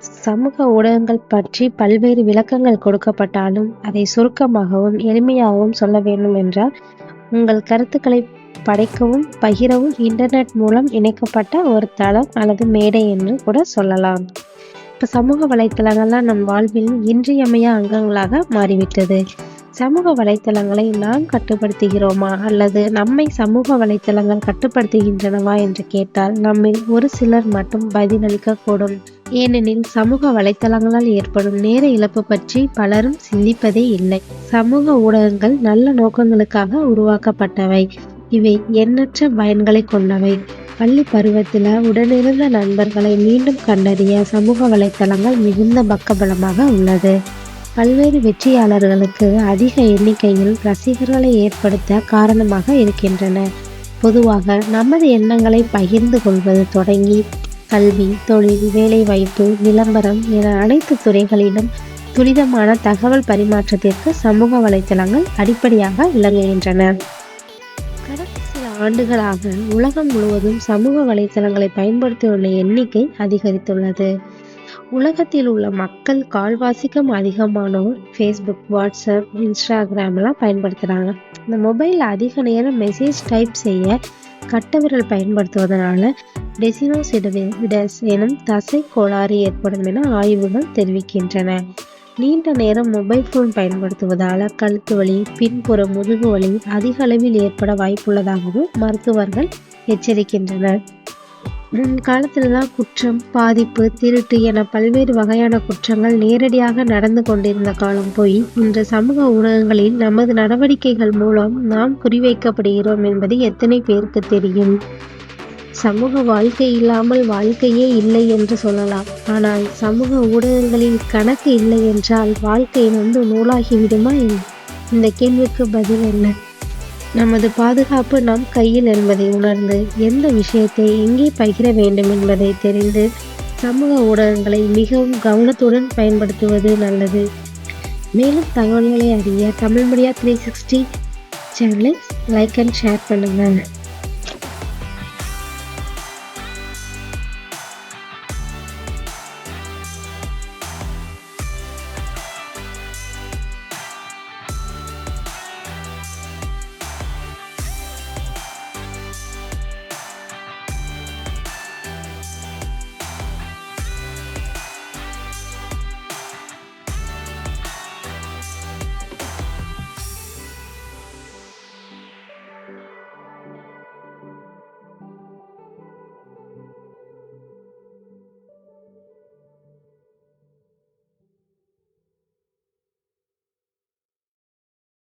சமூக ஊடகங்கள் பற்றி பல்வேறு விளக்கங்கள் கொடுக்கப்பட்டாலும், அதை சுருக்கமாகவும், எளிமையாகவும் சொல்ல வேண்டும் என்றால், உங்கள் கருத்துக்களை படைக்கவும், பகிரவும் இன்டர்நெட் மூலம் இணைக்கப்பட்ட ஒரு தளம் அல்லது மேடை என்று கூட சொல்லலாம். இப்ப சமூக வலைத்தளங்கள்லாம் நம் வாழ்வில் இன்றியமையா அங்கங்களாக மாறிவிட்டது. சமூக வலைத்தளங்களை நாம் கட்டுப்படுத்துகிறோமா அல்லது நம்மை சமூக வலைத்தளங்கள் கட்டுப்படுத்துகின்றனவா என்று கேட்டால் நம்மில் ஒரு சிலர் மட்டும் பதிலளிக்கக்கூடும். ஏனெனில் சமூக வலைத்தளங்களால் ஏற்படும் நேர இழப்பு பற்றி பலரும் சிந்திப்பதே இல்லை. சமூக ஊடகங்கள் நல்ல நோக்கங்களுக்காக உருவாக்கப்பட்டவை. இவை எண்ணற்ற பயன்களை கொண்டவை. பள்ளி பருவத்தில் உடனிருந்த நண்பர்களை மீண்டும் கண்டறிய சமூக வலைத்தளங்கள் மிகுந்த பக்கபலமாக உள்ளது. பல்வேறு வெற்றியாளர்களுக்கு அதிக எண்ணிக்கையில் ரசிகர்களை ஏற்படுத்த காரணமாக இருக்கின்றன. பொதுவாக நமது எண்ணங்களை பகிர்ந்து கொள்வது தொடங்கி கல்வி, தொழில், வேலைவாய்ப்பு, விளம்பரம் என அனைத்து துறைகளிலும் துரிதமான தகவல் பரிமாற்றத்திற்கு சமூக வலைத்தளங்கள் அடிப்படையாக விளங்குகின்றன. கடந்த சில ஆண்டுகளாக உலகம் முழுவதும் சமூக வலைத்தளங்களை பயன்படுத்தியுள்ள எண்ணிக்கை அதிகரித்துள்ளது. உலகத்தில் உள்ள மக்கள் கால்வாசிக்கும் அதிகமானோர் ஃபேஸ்புக், வாட்ஸ்அப், இன்ஸ்டாகிராம்லாம் பயன்படுத்துகிறாங்க. இந்த மொபைலில் அதிக நேரம் மெசேஜ் டைப் செய்ய கட்டவிரல் பயன்படுத்துவதனால டெசினோசிடஸ் எனும் தசை கோளாறு ஏற்படும் என ஆய்வுகள் தெரிவிக்கின்றன. நீண்ட நேரம் மொபைல் போன் பயன்படுத்துவதால் கழுத்து வலி, பின்புற முதுகு வலி அதிக அளவில் ஏற்பட வாய்ப்புள்ளதாகவும் மருத்துவர்கள் எச்சரிக்கின்றனர். முன்காலத்தில்தான் குற்றம், பாதிப்பு, திருட்டு என பல்வேறு வகையான குற்றங்கள் நேரடியாக நடந்து கொண்டிருந்த காலம் போய் இன்று சமூக ஊடகங்களில் நமது நடவடிக்கைகள் மூலம் நாம் குறிவைக்கப்படுகிறோம் என்பது எத்தனை பேருக்கு தெரியும்? சமூக வாழ்க்கை இல்லாமல் வாழ்க்கையே இல்லை என்று சொல்லலாம். ஆனால் சமூக ஊடகங்களில் கணக்கு இல்லை என்றால் வாழ்க்கை நூலாகிவிடுமா? இந்த கேள்விக்கு பதில் என்ன? நமது பாதுகாப்பு நம் கையில் என்பதை உணர்ந்து எந்த விஷயத்தை எங்கே பகிர வேண்டும் என்பதை தெரிந்து சமூக ஊடகங்களை மிகவும் கவனத்துடன் பயன்படுத்துவது நல்லது. மேலும் தகவல்களை அறிய தமிழ் மீடியா 360 சேனலை லைக் அண்ட் ஷேர் பண்ணுங்க.